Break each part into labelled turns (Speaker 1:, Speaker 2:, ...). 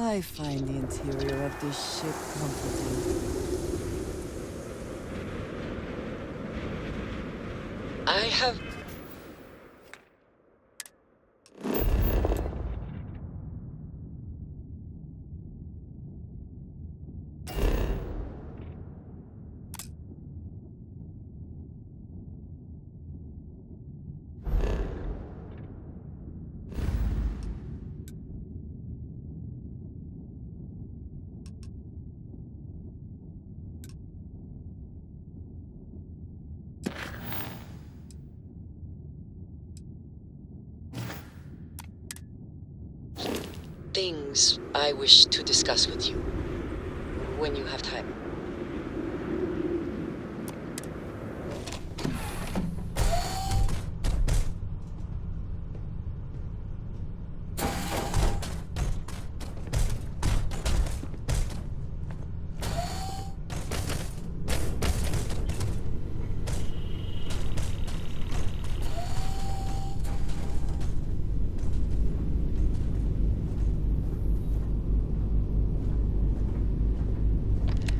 Speaker 1: I find the interior of this ship comforting.
Speaker 2: I have... things I wish to discuss with you when you have time.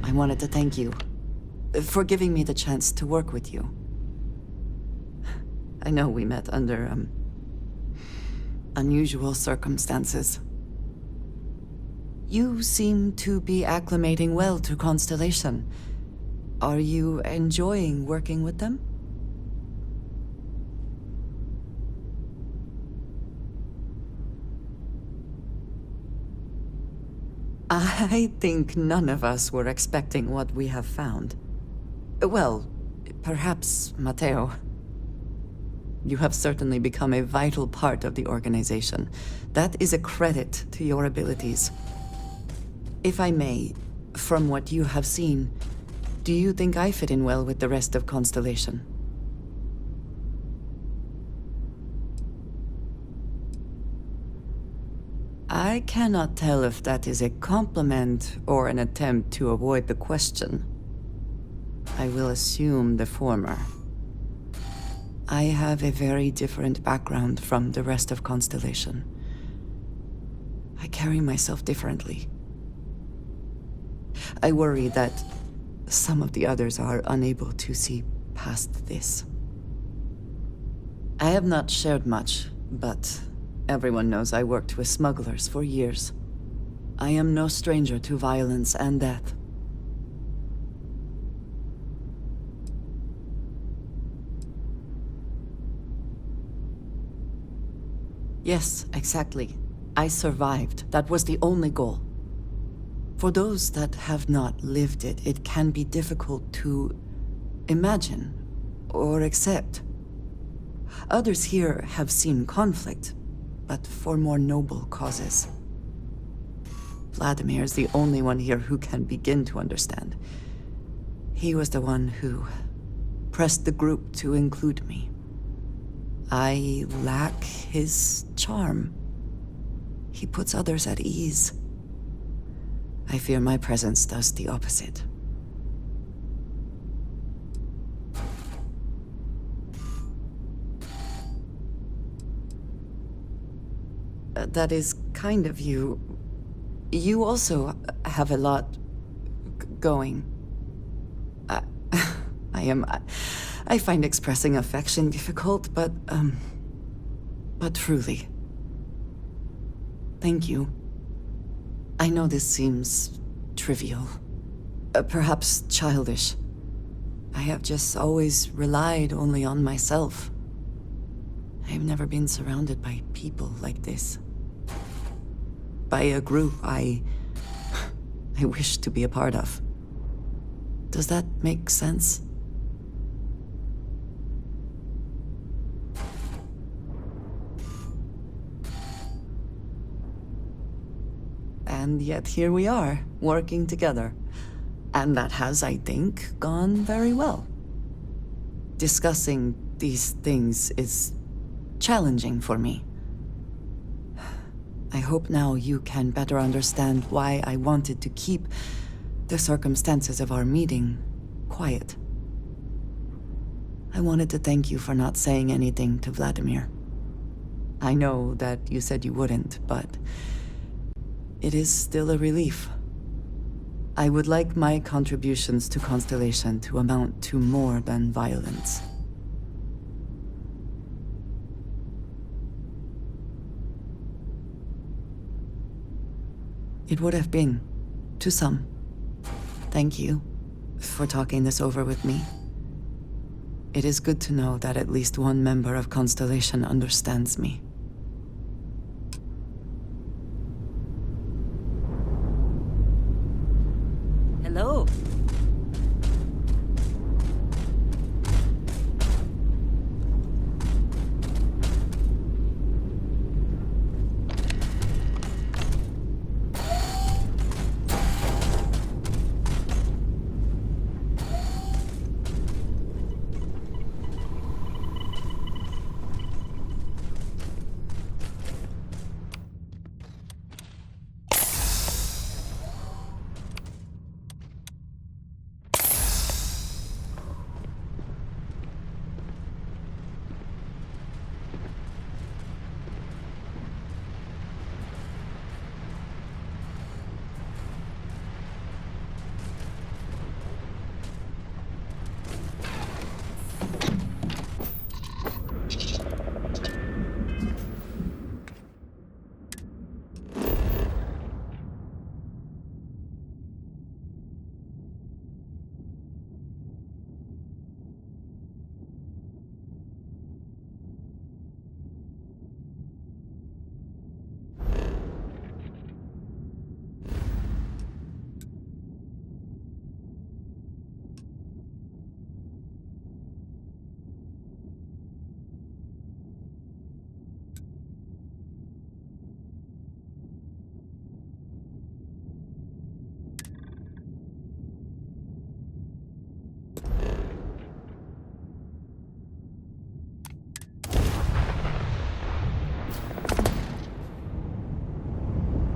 Speaker 1: I wanted to thank you for giving me the chance to work with you. I know we met under, unusual circumstances. You seem to be acclimating well to Constellation. Are you enjoying working with them? I think none of us were expecting what we have found. Well, perhaps Matteo. You have certainly become a vital part of the organization. That is a credit to your abilities. If I may, from what you have seen, do you think I fit in well with the rest of Constellation? I cannot tell if that is a compliment or an attempt to avoid the question. I will assume the former. I have a very different background from the rest of Constellation. I carry myself differently. I worry that some of the others are unable to see past this. I have not shared much, but everyone knows I worked with smugglers for years. I am no stranger to violence and death. Yes, exactly. I survived. That was the only goal. For those that have not lived it, it can be difficult to imagine or accept. Others here have seen conflict, but for more noble causes. Vladimir is the only one here who can begin to understand. He was the one who pressed the group to include me. I lack his charm. He puts others at ease. I fear my presence does the opposite. That is kind of you. You also have a lot going. I find expressing affection difficult, but truly. Thank you. I know this seems trivial, perhaps childish. I have just always relied only on myself. I have never been surrounded by people like this. By a group I wish to be a part of. Does that make sense? And yet here we are, working together. And that has, I think, gone very well. Discussing these things is challenging for me. I hope now you can better understand why I wanted to keep the circumstances of our meeting quiet. I wanted to thank you for not saying anything to Vladimir. I know that you said you wouldn't, but it is still a relief. I would like my contributions to Constellation to amount to more than violence. It would have been, to some. Thank you for talking this over with me. It is good to know that at least one member of Constellation understands me.
Speaker 3: Hello.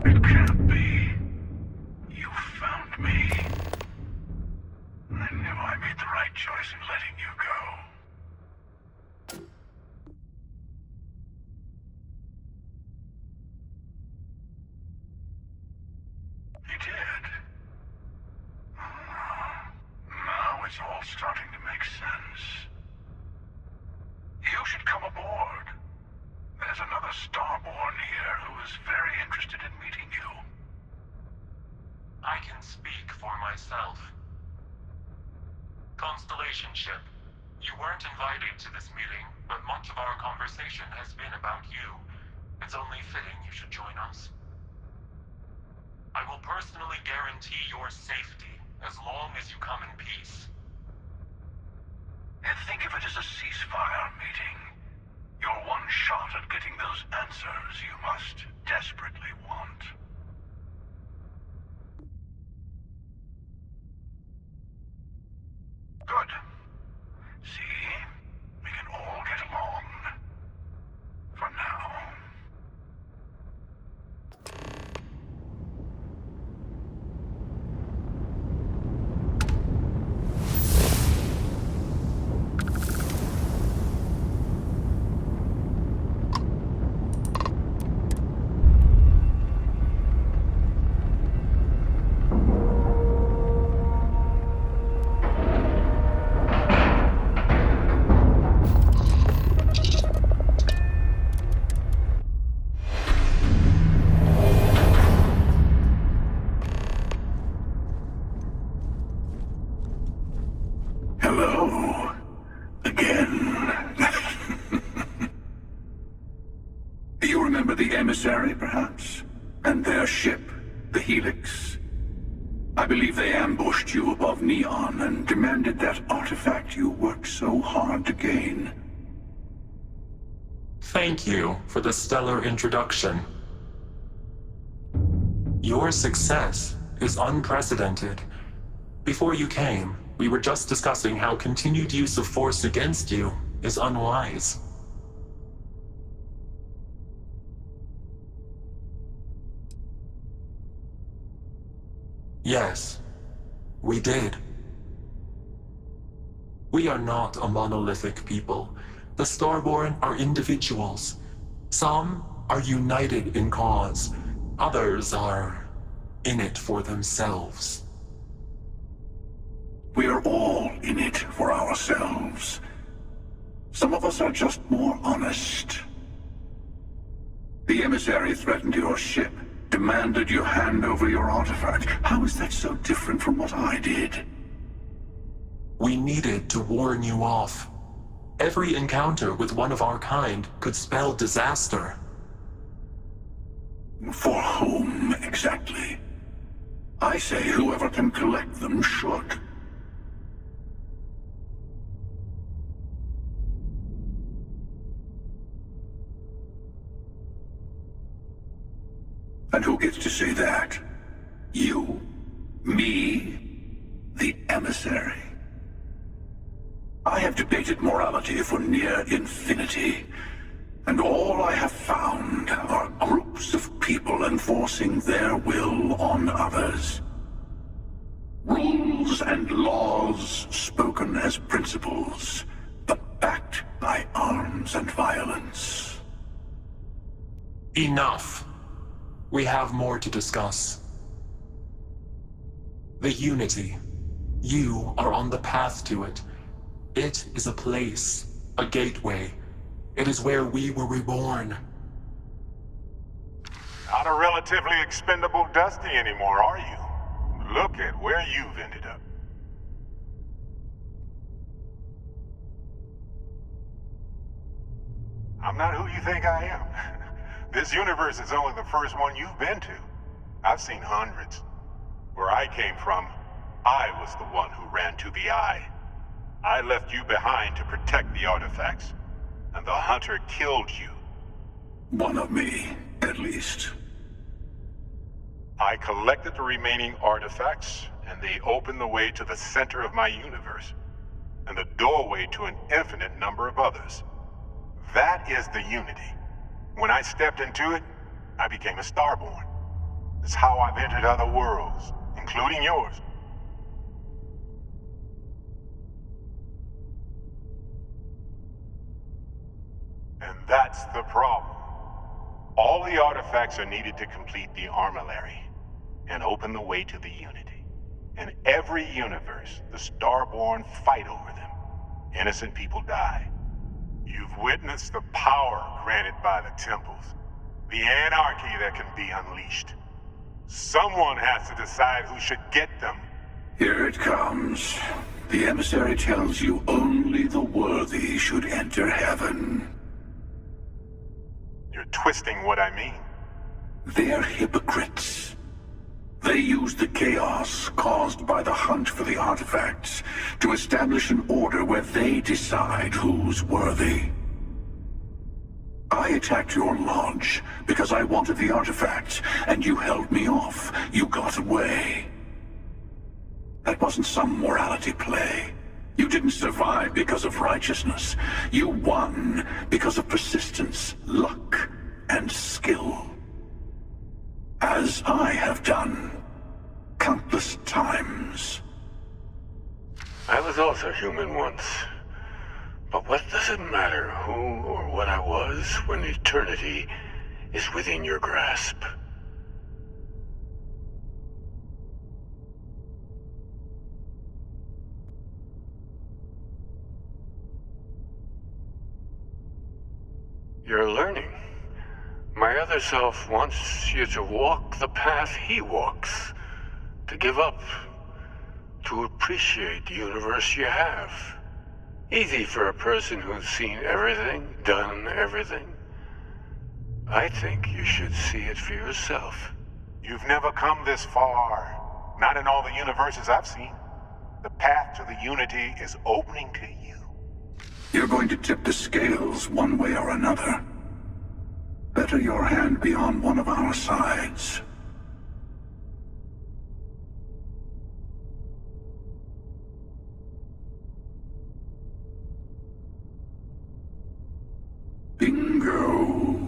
Speaker 4: It can't be. You found me. I knew I made the right choice in letting you go. You did. Now it's all starting to make sense. You should come aboard. There's another Starborn here who is very interested in meeting you.
Speaker 5: I can speak for myself. Constellation ship, you weren't invited to this meeting, but much of our conversation has been about you. It's only fitting you should join us. I will personally guarantee your safety as long as you come in peace.
Speaker 4: And think of it as a ceasefire meeting. Your one shot at getting those answers you must desperately want. Good. See? We can all get along. For now. Hello. Again. You remember the emissary, perhaps? And their ship, the Helix? I believe they ambushed you above Neon and demanded that artifact you worked so hard to gain.
Speaker 5: Thank you for the stellar introduction. Your success is unprecedented. Before you came, we were just discussing how continued use of force against you is unwise. Yes, we did. We are not a monolithic people. The Starborn are individuals. Some are united in cause. Others are in it for themselves.
Speaker 4: We're all in it for ourselves. Some of us are just more honest. The emissary threatened your ship, demanded you hand over your artifact. How is that so different from what I did?
Speaker 5: We needed to warn you off. Every encounter with one of our kind could spell disaster.
Speaker 4: For whom, exactly? I say whoever can collect them should. And who gets to say that? You? Me? The emissary? I have debated morality for near infinity, and all I have found are groups of people enforcing their will on others. Rules and laws spoken as principles, but backed by arms and violence.
Speaker 5: Enough. We have more to discuss. The Unity. You are on the path to it. It is a place, a gateway. It is where we were reborn.
Speaker 3: Not a relatively expendable Dusty anymore, are you? Look at where you've ended up. I'm not who you think I am. This universe is only the first one you've been to. I've seen hundreds. Where I came from, I was the one who ran to the Eye. I left you behind to protect the artifacts, and the Hunter killed you.
Speaker 4: One of me, at least.
Speaker 3: I collected the remaining artifacts, and they opened the way to the center of my universe, and the doorway to an infinite number of others. That is the Unity. When I stepped into it, I became a Starborn. It's how I've entered other worlds, including yours. And that's the problem. All the artifacts are needed to complete the Armillary and open the way to the Unity. In every universe, the Starborn fight over them. Innocent people die. You've witnessed the power granted by the temples, the anarchy that can be unleashed. Someone has to decide who should get them.
Speaker 4: Here it comes. The emissary tells you only the worthy should enter heaven.
Speaker 3: You're twisting what I mean.
Speaker 4: They're hypocrites. They use the chaos caused by the hunt for the artifacts to establish an order where they decide who's worthy. I attacked your lodge because I wanted the artifact, and you held me off. You got away. That wasn't some morality play. You didn't survive because of righteousness. You won because of persistence, luck, and skill. As I have done countless times.
Speaker 6: I was also human once. But what does it matter who or what I was when eternity is within your grasp? You're learning. My other self wants you to walk the path he walks, to give up, to appreciate the universe you have. Easy for a person who's seen everything, done everything. I think you should see it for yourself.
Speaker 3: You've never come this far. Not in all the universes I've seen. The path to the Unity is opening to you.
Speaker 4: You're going to tip the scales one way or another. Better your hand be on one of our sides. Bingo.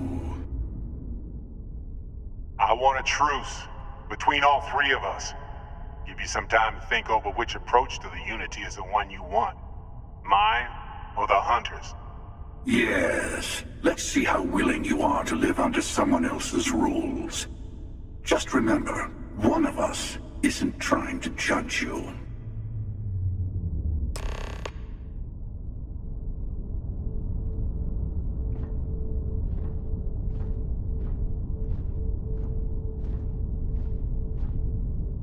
Speaker 3: I want a truce between all three of us. Give you some time to think over which approach to the Unity is the one you want. Mine or the Hunter's?
Speaker 4: Yes. Let's see how willing you are to live under someone else's rules. Just remember, one of us isn't trying to judge you.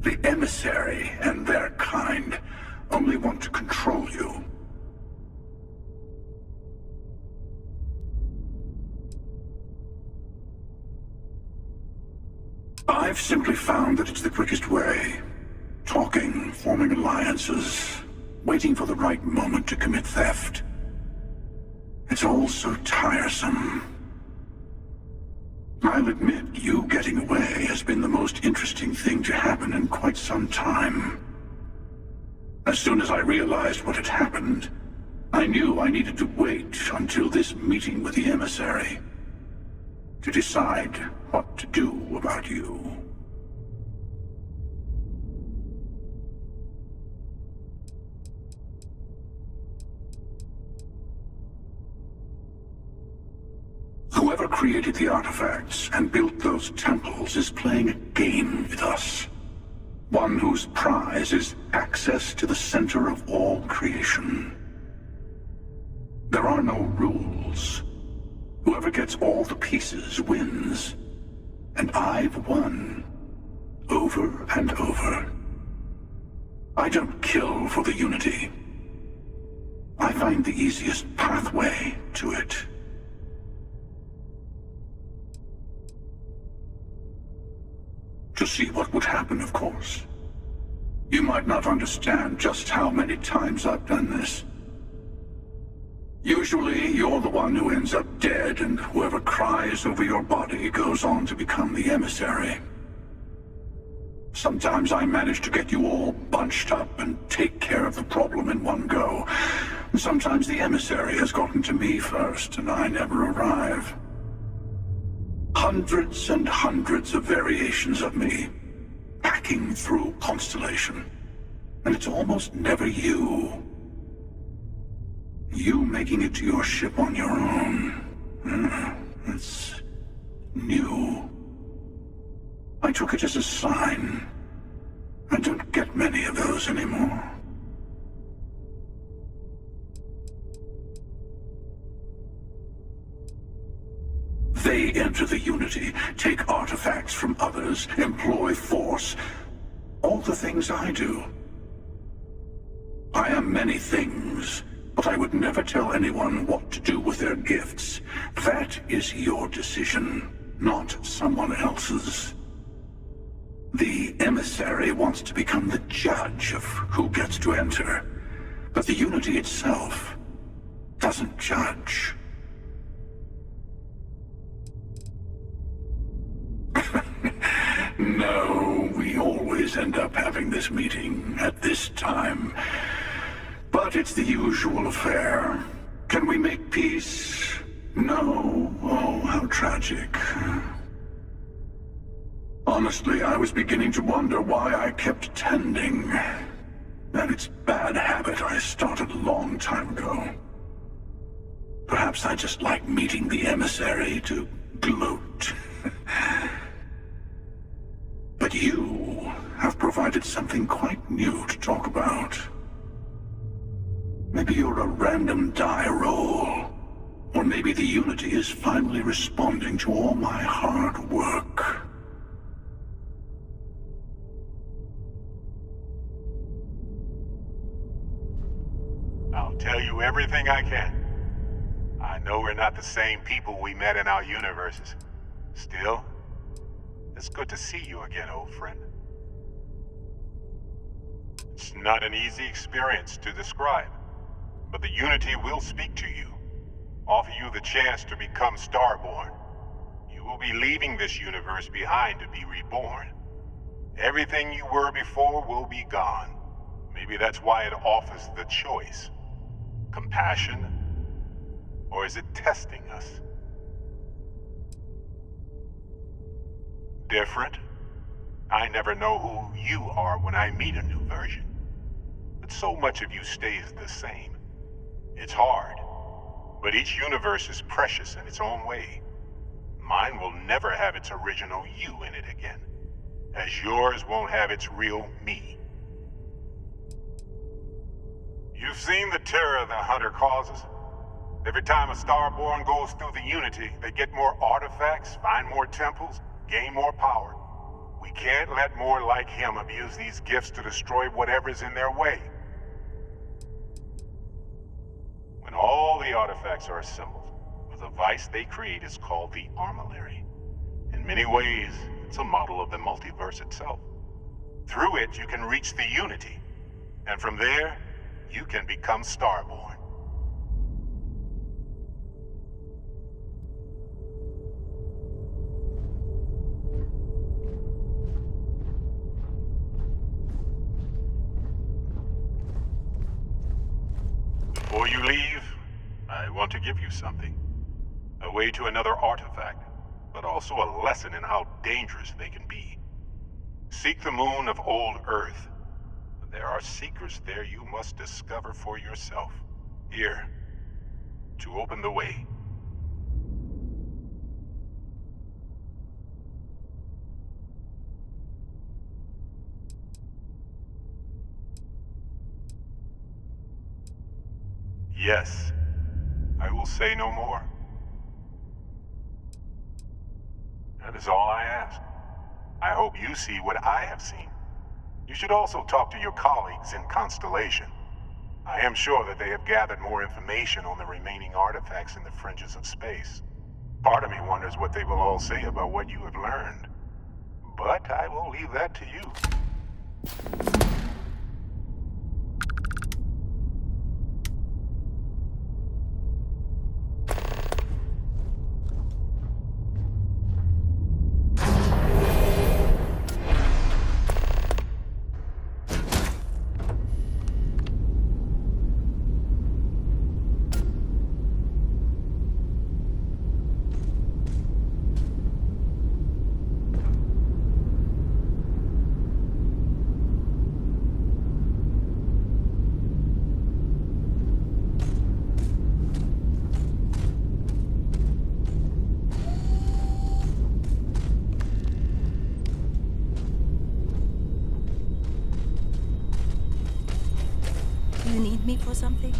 Speaker 4: The emissary and their kind only want to control you. I've simply found that it's the quickest way. Talking, forming alliances, waiting for the right moment to commit theft. It's all so tiresome. I'll admit, you getting away has been the most interesting thing to happen in quite some time. As soon as I realized what had happened, I knew I needed to wait until this meeting with the emissary to decide what to do about you. Whoever created the artifacts and built those temples is playing a game with us. One whose prize is access to the center of all creation. There are no rules. Whoever gets all the pieces wins. And I've won. Over and over. I don't kill for the Unity. I find the easiest pathway to it. To see what would happen, of course. You might not understand just how many times I've done this. Usually, you're the one who ends up dead, and whoever cries over your body goes on to become the emissary. Sometimes I manage to get you all bunched up and take care of the problem in one go. And sometimes the emissary has gotten to me first, and I never arrive. Hundreds and hundreds of variations of me, hacking through Constellation. And it's almost never you. You making it to your ship on your own. It's new. I took it as a sign. I don't get many of those anymore. They enter the Unity, take artifacts from others, employ force. All the things I do. I am many things, but I would never tell anyone what to do with their gifts. That is your decision, not someone else's. The emissary wants to become the judge of who gets to enter, but the Unity itself doesn't judge. No, we always end up having this meeting at this time. But it's the usual affair. Can we make peace? No. Oh, how tragic. Honestly, I was beginning to wonder why I kept attending. And it's bad habit I started a long time ago. Perhaps I just like meeting the emissary to gloat. But you have provided something quite new to talk about. Maybe you're a random die roll. Or maybe the Unity is finally responding to all my hard work.
Speaker 3: I'll tell you everything I can. I know we're not the same people we met in our universes. Still, it's good to see you again, old friend. It's not an easy experience to describe, but the Unity will speak to you, offer you the chance to become Starborn. You will be leaving this universe behind to be reborn. Everything you were before will be gone. Maybe that's why it offers the choice. Compassion, or is it testing us? Different? I never know who you are when I meet a new version. But so much of you stays the same. It's hard, but each universe is precious in its own way. Mine will never have its original you in it again. as yours won't have its real me. You've seen the terror the Hunter causes. Every time a Starborn goes through the Unity, they get more artifacts, find more temples, gain more power. We can't let more like him abuse these gifts to destroy whatever's in their way. When all the artifacts are assembled, the device they create is called the Armillary. In many ways, it's a model of the multiverse itself. Through it, you can reach the Unity, and from there, you can become Starborn. Before you leave, I want to give you something. A way to another artifact, but also a lesson in how dangerous they can be. Seek the moon of old Earth. There are secrets there you must discover for yourself. Here, to open the way. Yes, I will say no more. That is all I ask. I hope you see what I have seen. You should also talk to your colleagues in Constellation. I am sure that they have gathered more information on the remaining artifacts in the fringes of space. Part of me wonders what they will all say about what you have learned. But I will leave that to you.
Speaker 7: You need me for something?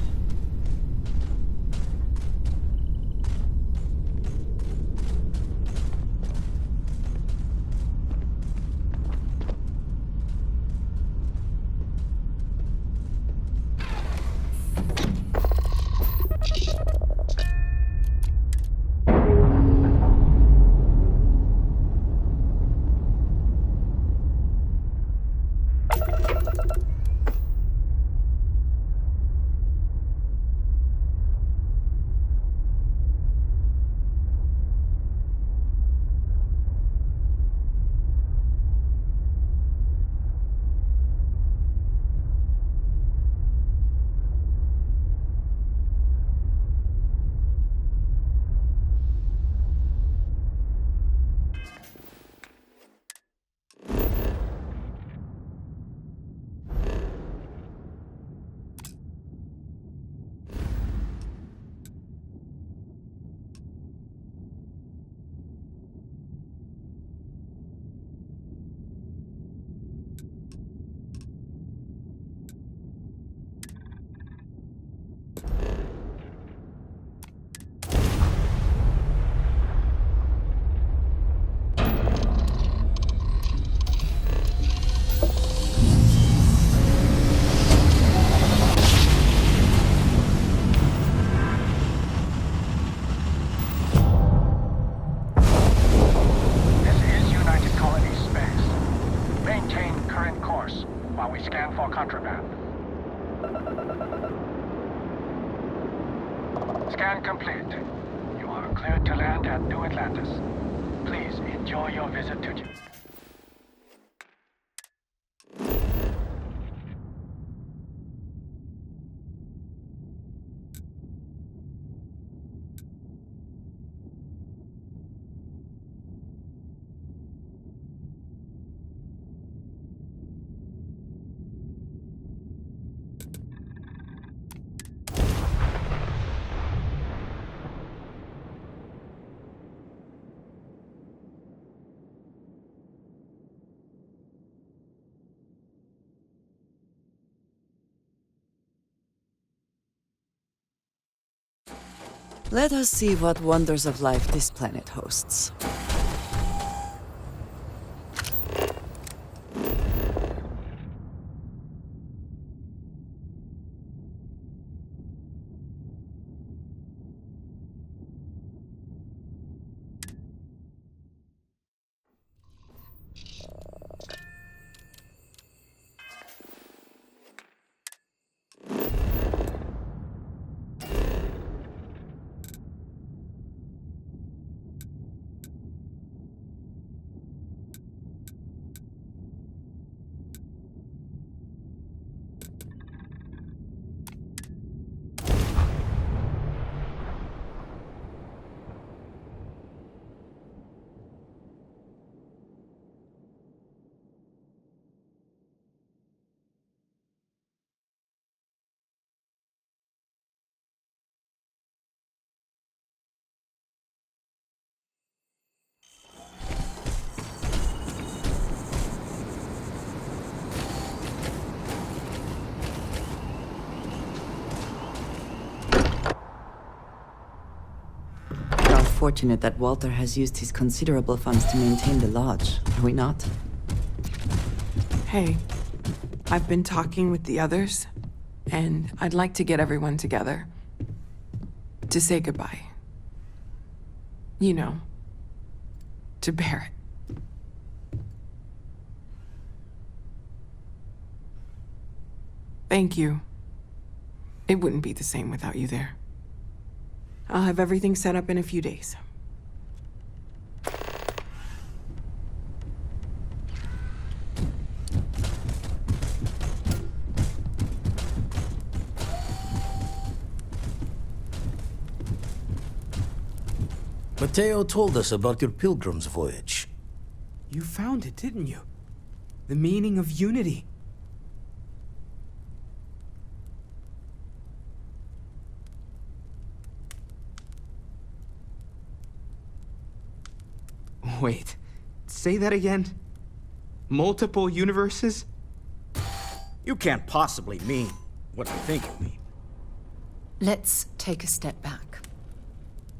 Speaker 8: Scan complete. You are cleared to land at New Atlantis. Please enjoy your visit to...
Speaker 1: Let us see what wonders of life this planet hosts. Fortunate that Walter has used his considerable funds to maintain the lodge, are we not?
Speaker 9: Hey, I've been talking with the others, and I'd like to get everyone together. To say goodbye. You know, to Barrett. Thank you. It wouldn't be the same without you there. I'll have everything set up in a few days.
Speaker 10: Mateo told us about your pilgrim's voyage.
Speaker 11: You found it, didn't you? The meaning of unity. Wait, say that again? Multiple universes?
Speaker 12: You can't possibly mean what I think you mean.
Speaker 7: Let's take a step back.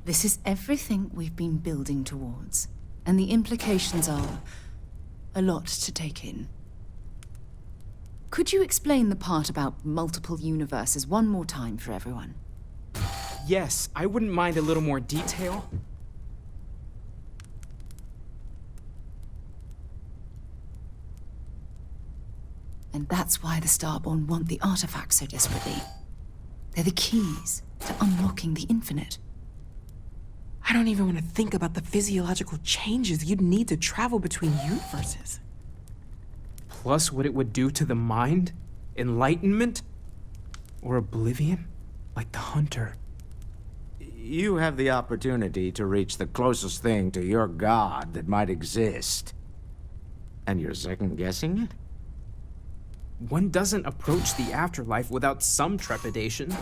Speaker 7: This is everything we've been building towards, and the implications are a lot to take in. Could you explain the part about multiple universes one more time for everyone?
Speaker 11: Yes, I wouldn't mind a little more detail.
Speaker 7: And that's why the Starborn want the artifacts so desperately. They're the keys to unlocking the infinite.
Speaker 9: I don't even want to think about the physiological changes you'd need to travel between universes.
Speaker 11: Plus what it would do to the mind? Enlightenment? Or oblivion? Like the Hunter.
Speaker 12: You have the opportunity to reach the closest thing to your god that might exist. And you're second-guessing it?
Speaker 11: One doesn't approach the afterlife without some trepidation.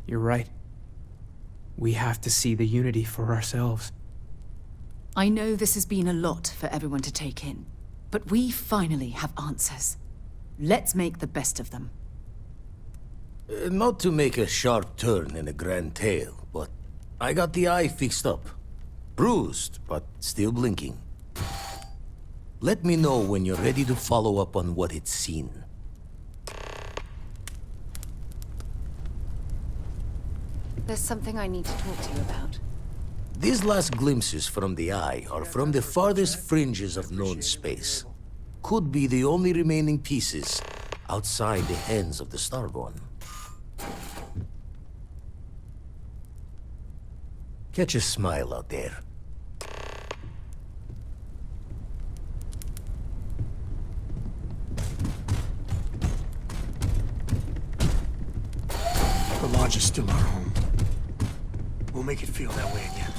Speaker 11: You're right. We have to see the unity for ourselves.
Speaker 7: I know this has been a lot for everyone to take in, but we finally have answers. Let's make the best of them.
Speaker 10: Not to make a sharp turn in a grand tale, but I got the eye fixed up. Bruised, but still blinking. Let me know when you're ready to follow up on what it's seen.
Speaker 7: There's something I need to talk to you about.
Speaker 10: These last glimpses from the eye are from the farthest fringes of known space. Could be the only remaining pieces outside the hands of the Starborn. Catch a smile out there.
Speaker 13: The lodge is still our home. We'll make it feel that way again.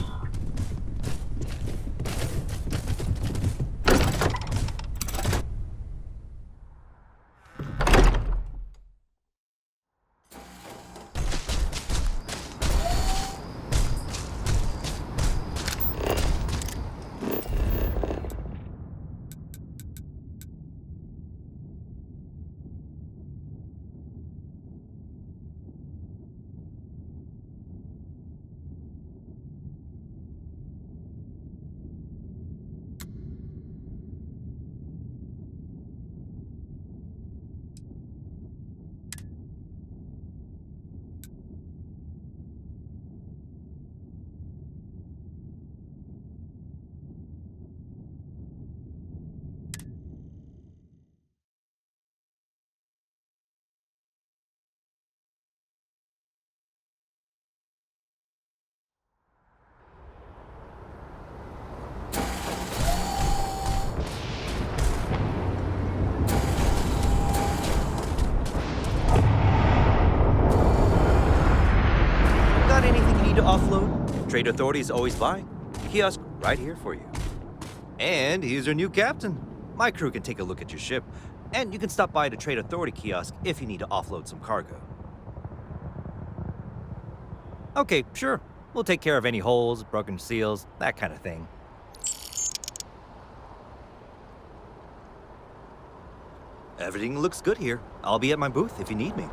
Speaker 14: Trade Authority is always buying. The kiosk right here for you. And he's your new captain. My crew can take a look at your ship, and you can stop by the Trade Authority kiosk if you need to offload some cargo. Okay, sure. We'll take care of any holes, broken seals, that kind of thing. Everything looks good here. I'll be at my booth if you need me.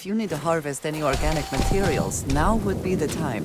Speaker 1: you need to harvest any organic materials, now would be the time.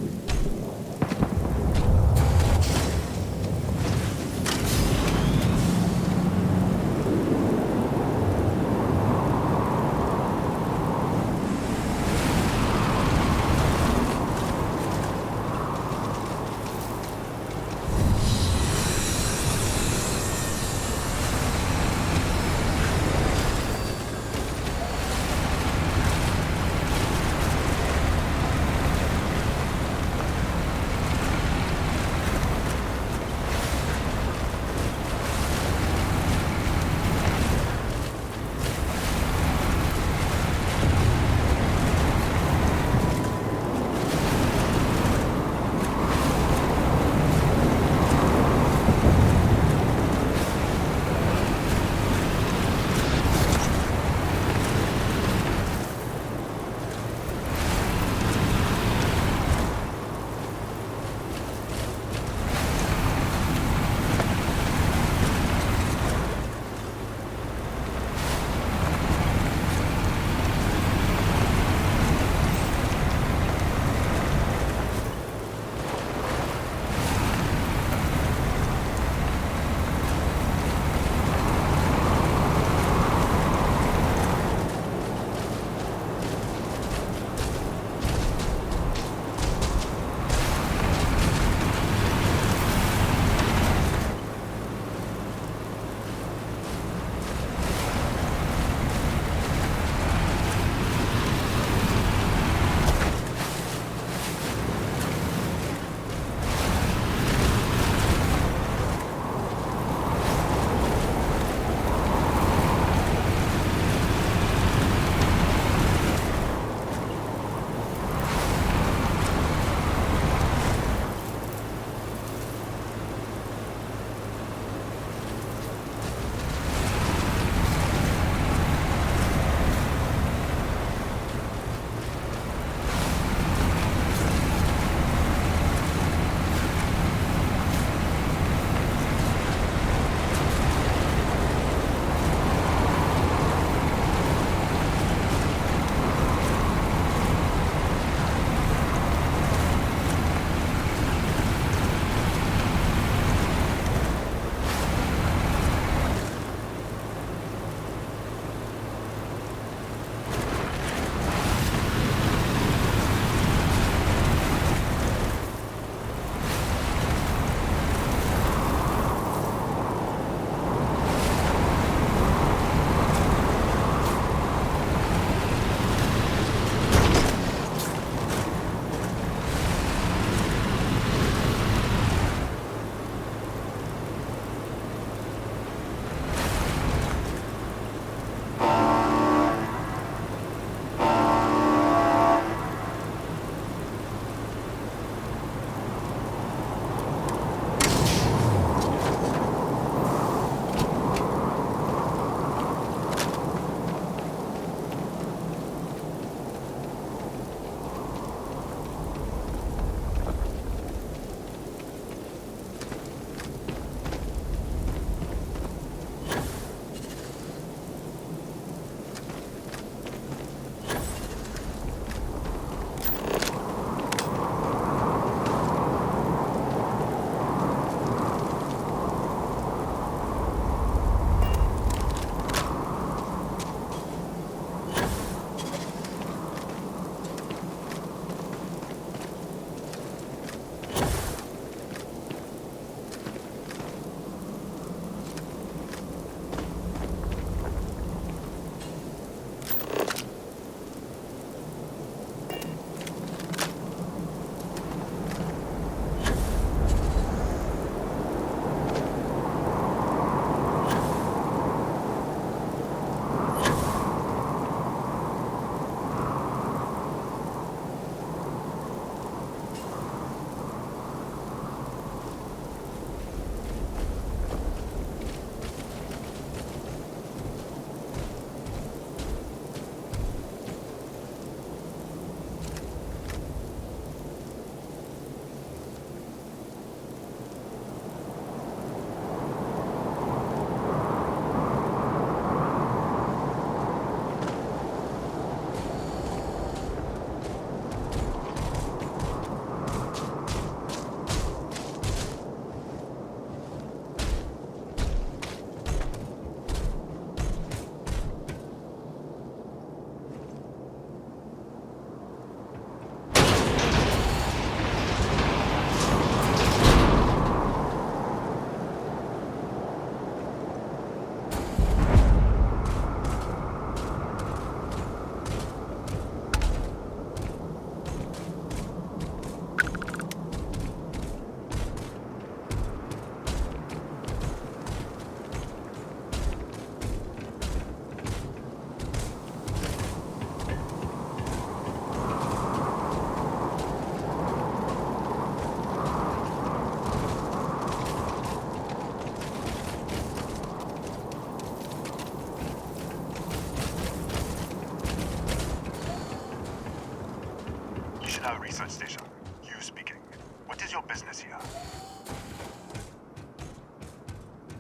Speaker 15: research station. You speaking. What is your business here?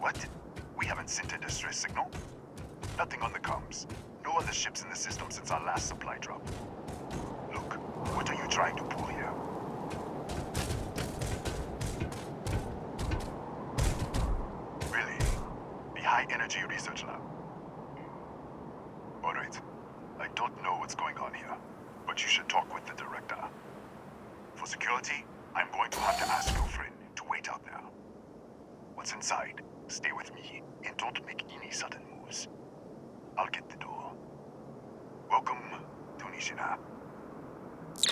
Speaker 15: What? We haven't sent a distress signal? Nothing on the comms. No other ships in the system since our last supply drop. Look, what are you trying to pull here? Really? The High Energy Research Lab? Alright. I don't know what's going on here, but you should talk with the director. For security, I'm going to have to ask your friend to wait out there. What's inside? Stay with me, and don't make any sudden moves. I'll get the door. Welcome to Nishina.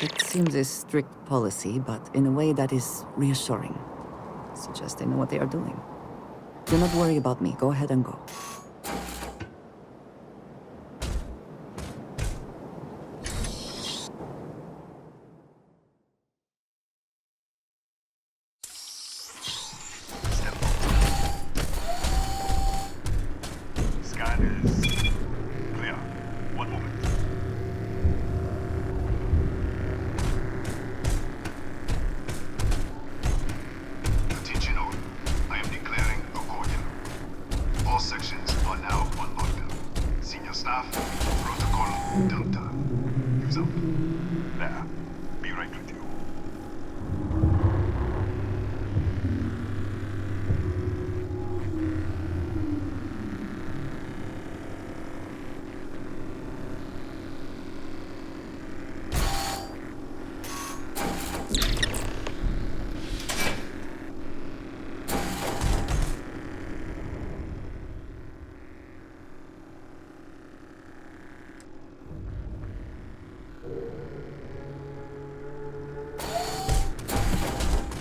Speaker 1: It seems a strict policy, but in a way that is reassuring. Suggests they know what they are doing. Do not worry about me. Go ahead and go.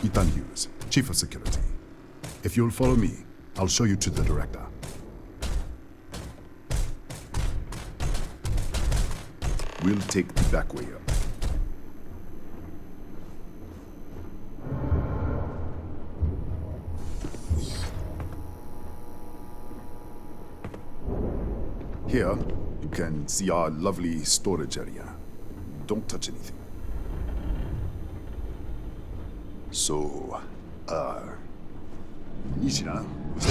Speaker 16: Ethan Hughes, Chief of Security. If you'll follow me, I'll show you to the director. We'll take the back way up. Here, you can see our lovely storage area. Don't touch anything. So, Nishina was...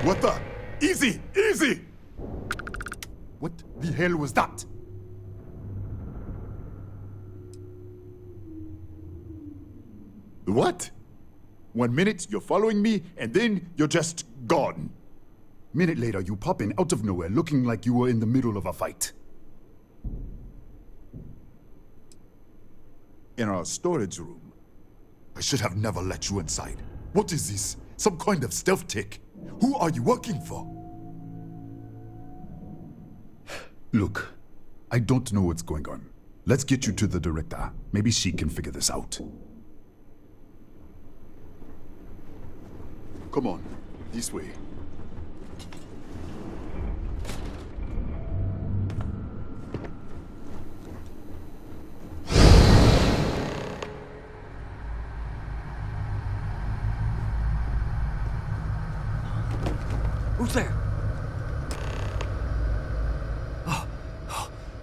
Speaker 16: What the? Easy! Easy! What the hell was that? What? 1 minute, you're following me, and then you're just gone. Minute later, you pop in out of nowhere looking like you were in the middle of a fight. In our storage room. I should have never let you inside. What is this? Some kind of stealth tick? Who are you working for? Look, I don't know what's going on. Let's get you to the director. Maybe she can figure this out. Come on, this way.
Speaker 17: Who's there? Oh,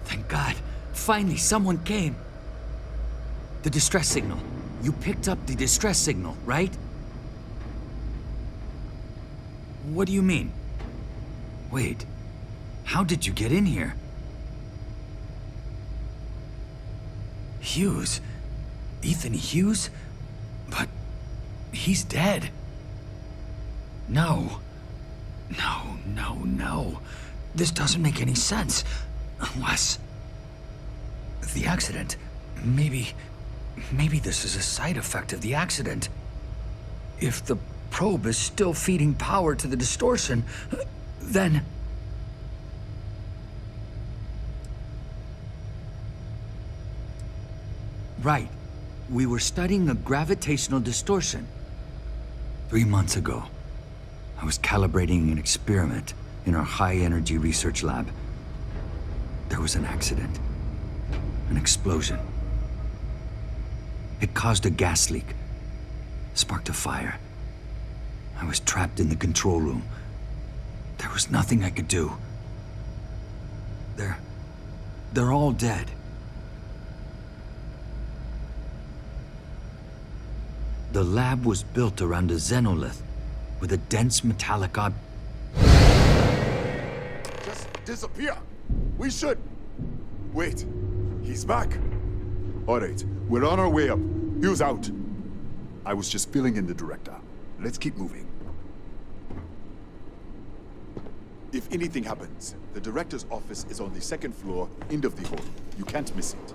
Speaker 17: thank God. Finally, someone came. The distress signal. You picked up the distress signal, right? What do you mean? Wait, how did you get in here? Hughes? Ethan Hughes? But he's dead. No. No. This doesn't make any sense. Unless... the accident. Maybe this is a side effect of the accident. If the probe is still feeding power to the distortion, then... Right. We were studying a gravitational distortion. 3 months ago, I was calibrating an experiment in our high-energy research lab. There was an accident. An explosion. It caused a gas leak, sparked a fire. I was trapped in the control room. There was nothing I could do. They're all dead. The lab was built around a xenolith with a dense metallic
Speaker 16: Just disappear. We should. Wait. He's back. All right. We're on our way up. Hugh's out. I was just filling in the director. Let's keep moving. If anything happens, the director's office is on the second floor, end of the hall. You can't miss it.